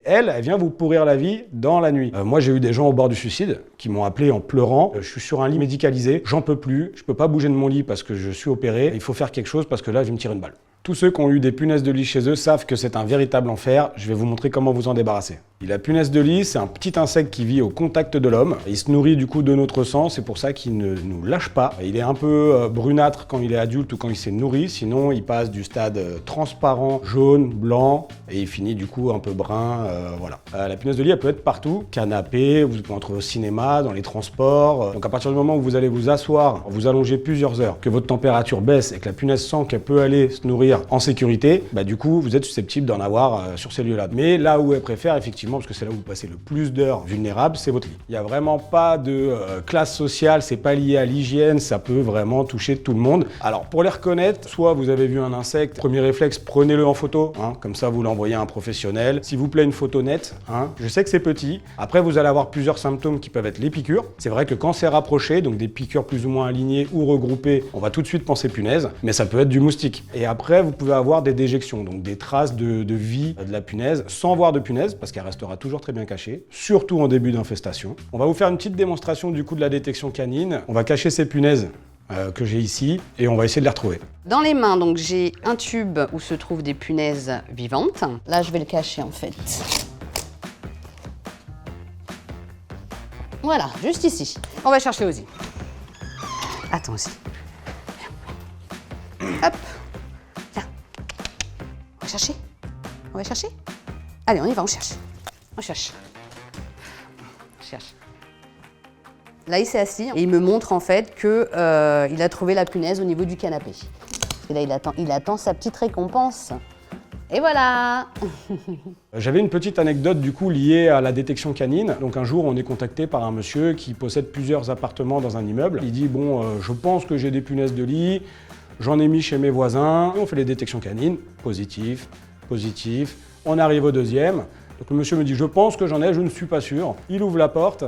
elle vient vous pourrir la vie dans la nuit. Moi, j'ai eu des gens au bord du suicide qui m'ont appelé en pleurant. Je suis sur un lit médicalisé, j'en peux plus, je peux pas bouger de mon lit parce que je suis opéré, il faut faire quelque chose parce que là, je vais me tirer une balle. Tous ceux qui ont eu des punaises de lit chez eux savent que c'est un véritable enfer. Je vais vous montrer comment vous en débarrasser. La punaise de lit, c'est un petit insecte qui vit au contact de l'homme. Il se nourrit du coup de notre sang, c'est pour ça qu'il ne nous lâche pas. Il est un peu brunâtre quand il est adulte ou quand il s'est nourri, sinon il passe du stade transparent, jaune, blanc, et il finit du coup un peu brun, voilà. La punaise de lit, elle peut être partout, canapé, vous pouvez en trouver au cinéma, dans les transports. Donc à partir du moment où vous allez vous asseoir, vous allongez plusieurs heures, que votre température baisse et que la punaise sent qu'elle peut aller se nourrir en sécurité, bah du coup vous êtes susceptible d'en avoir sur ces lieux-là. Mais là où elle préfère, effectivement, parce que c'est là où vous passez le plus d'heures vulnérables, c'est votre lit. Il n'y a vraiment pas de classe sociale, c'est pas lié à l'hygiène, ça peut vraiment toucher tout le monde. Alors pour les reconnaître, soit vous avez vu un insecte, premier réflexe, prenez-le en photo, hein, comme ça vous l'envoyez à un professionnel. S'il vous plaît, une photo nette, hein. Je sais que c'est petit. Après, vous allez avoir plusieurs symptômes qui peuvent être les piqûres. C'est vrai que quand c'est rapproché, donc des piqûres plus ou moins alignées ou regroupées, on va tout de suite penser punaise, mais ça peut être du moustique. Et après, vous pouvez avoir des déjections, donc des traces de vie de la punaise, sans voir de punaise, parce qu'elle restera toujours très bien cachée, surtout en début d'infestation. On va vous faire une petite démonstration du coup de la détection canine. On va cacher ces punaises que j'ai ici et on va essayer de les retrouver. Dans les mains, donc j'ai un tube où se trouvent des punaises vivantes. Là, je vais le cacher en fait. Voilà, juste ici. On va chercher Ozzy. Attends aussi. Hop. Tiens. On va chercher. On va chercher. Allez, on y va, on cherche. On cherche. On cherche. Là, il s'est assis et il me montre en fait que il a trouvé la punaise au niveau du canapé. Et là, il attend sa petite récompense. Et voilà. J'avais une petite anecdote du coup liée à la détection canine. Donc un jour, on est contacté par un monsieur qui possède plusieurs appartements dans un immeuble. Il dit bon, je pense que j'ai des punaises de lit. J'en ai mis chez mes voisins. On fait les détections canines. Positif, positif. On arrive au deuxième. Donc le monsieur me dit je pense que j'en ai, je ne suis pas sûr. Il ouvre la porte.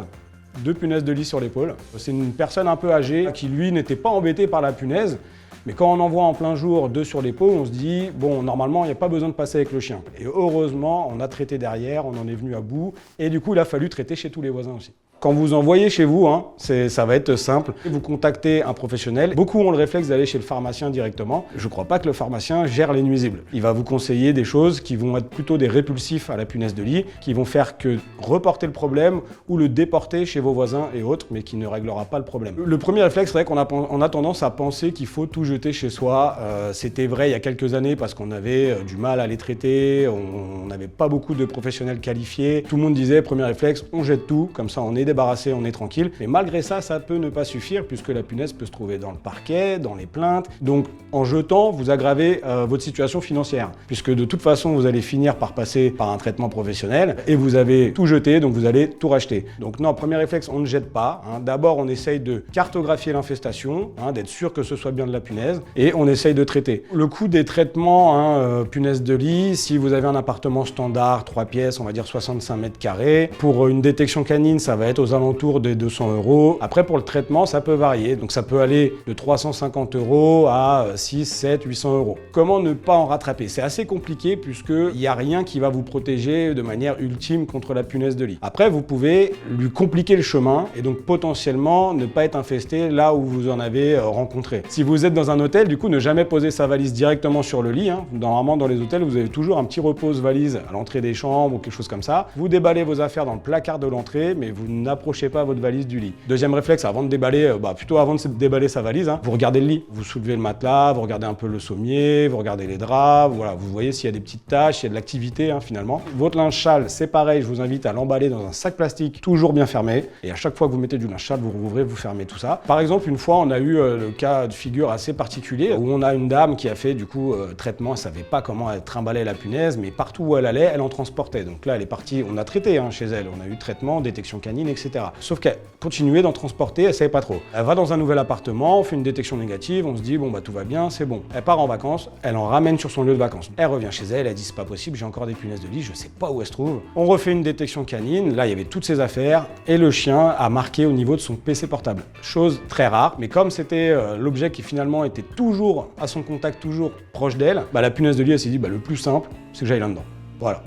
2 punaises de lit sur l'épaule. C'est une personne un peu âgée qui, lui, n'était pas embêtée par la punaise. Mais quand on en voit en plein jour 2 sur l'épaule, on se dit, bon, normalement, il n'y a pas besoin de passer avec le chien. Et heureusement, on a traité derrière, on en est venu à bout. Et du coup, il a fallu traiter chez tous les voisins aussi. Quand vous en voyez chez vous, hein, ça va être simple. Vous contactez un professionnel. Beaucoup ont le réflexe d'aller chez le pharmacien directement. Je ne crois pas que le pharmacien gère les nuisibles. Il va vous conseiller des choses qui vont être plutôt des répulsifs à la punaise de lit, qui vont faire que reporter le problème ou le déporter chez vos voisins et autres, mais qui ne réglera pas le problème. Le premier réflexe, c'est vrai qu'on a tendance à penser qu'il faut tout jeter chez soi. C'était vrai il y a quelques années parce qu'on avait du mal à les traiter, on n'avait pas beaucoup de professionnels qualifiés. Tout le monde disait, premier réflexe, on jette tout, comme ça on est débarrassé, on est tranquille. Mais malgré ça, ça peut ne pas suffire puisque la punaise peut se trouver dans le parquet, dans les plaintes. Donc en jetant, vous aggravez votre situation financière puisque de toute façon, vous allez finir par passer par un traitement professionnel et vous avez tout jeté, donc vous allez tout racheter. Donc non, premier réflexe, on ne jette pas. Hein. D'abord, on essaye de cartographier l'infestation, hein, d'être sûr que ce soit bien de la punaise et on essaye de traiter. Le coût des traitements, hein, punaise de lit, si vous avez un appartement standard, 3 pièces, on va dire 65 mètres carrés, pour une détection canine, ça va être aux alentours des 200 €. Après, pour le traitement, ça peut varier. Donc ça peut aller de 350 € à 6, 7, 800 €. Comment ne pas en rattraper? C'est assez compliqué puisqu'il n'y a rien qui va vous protéger de manière ultime contre la punaise de lit. Après, vous pouvez lui compliquer le chemin et donc potentiellement ne pas être infesté là où vous en avez rencontré. Si vous êtes dans un hôtel, du coup, ne jamais poser sa valise directement sur le lit. Hein. Normalement, dans les hôtels, vous avez toujours un petit repose-valise à l'entrée des chambres ou quelque chose comme ça. Vous déballez vos affaires dans le placard de l'entrée, mais vous n'approchez pas votre valise du lit. Deuxième réflexe, avant de déballer, plutôt avant de déballer sa valise, hein, vous regardez le lit. Vous soulevez le matelas, vous regardez un peu le sommier, vous regardez les draps, voilà, vous voyez s'il y a des petites taches, s'il y a de l'activité, hein, finalement. Votre linge sale, c'est pareil, je vous invite à l'emballer dans un sac plastique toujours bien fermé. Et à chaque fois que vous mettez du linge sale, vous rouvrez, vous fermez tout ça. Par exemple, une fois, on a eu le cas de figure assez particulier où on a une dame qui a fait du coup traitement, elle savait pas comment elle trimballait la punaise, mais partout où elle allait, elle en transportait. Donc là, elle est partie, on a traité hein, chez elle, on a eu traitement, détection canine, etc. Sauf qu'elle continuait d'en transporter, elle savait pas trop. Elle va dans un nouvel appartement, on fait une détection négative, on se dit bon bah tout va bien, c'est bon. Elle part en vacances, elle en ramène sur son lieu de vacances. Elle revient chez elle, elle dit c'est pas possible, j'ai encore des punaises de lit, je sais pas où elles se trouvent. On refait une détection canine, là il y avait toutes ses affaires et le chien a marqué au niveau de son PC portable. Chose très rare, mais comme c'était l'objet qui finalement était toujours à son contact, toujours proche d'elle, bah la punaise de lit elle s'est dit bah le plus simple, c'est que j'aille là-dedans. Voilà.